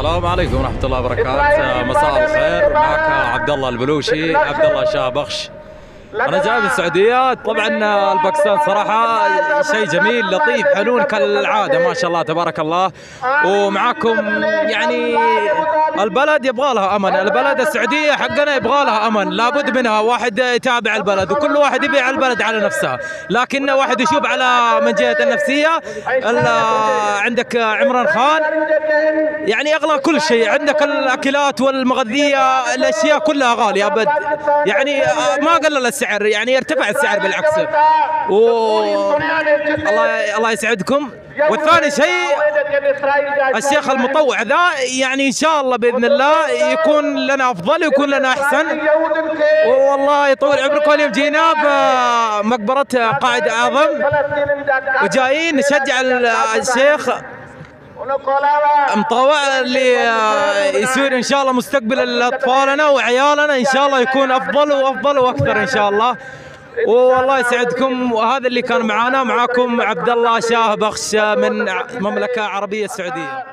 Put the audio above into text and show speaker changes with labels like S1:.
S1: السلام عليكم ورحمة الله وبركاته. مساء الخير، معك عبد الله البلوشي، عبد الله شاه بخش. أنا جاي من السعودية. طبعا الباكستان صراحة شيء جميل لطيف حنون كالعادة ما شاء الله تبارك الله. ومعاكم يعني البلد يبغى لها أمن، البلد السعودية حقنا يبغى لها أمن، لابد منها واحد يتابع البلد وكل واحد يبيع البلد على نفسها، لكن واحد يشوف على من جهة النفسية. عندك عمران خان يعني أغلى كل شيء، عندك الأكلات والمغذية الأشياء كلها غالية أبد، يعني ما قلل السعر، يعني يرتفع السعر بالعكس. الله يسعدكم. والثاني شيء الشيخ المطوع ذا يعني ان شاء الله باذن الله يكون لنا افضل ويكون لنا احسن، والله يطول عمركم. اليوم جينا بمقبره قائد اعظم وجايين نشجع الشيخ مطوع اللي يصير ان شاء الله مستقبل اطفالنا وعيالنا ان شاء الله يكون افضل وافضل واكثر ان شاء الله. والله يسعدكم. وهذا اللي كان معانا، معاكم عبد الله شاه بخش من المملكة العربية السعودية.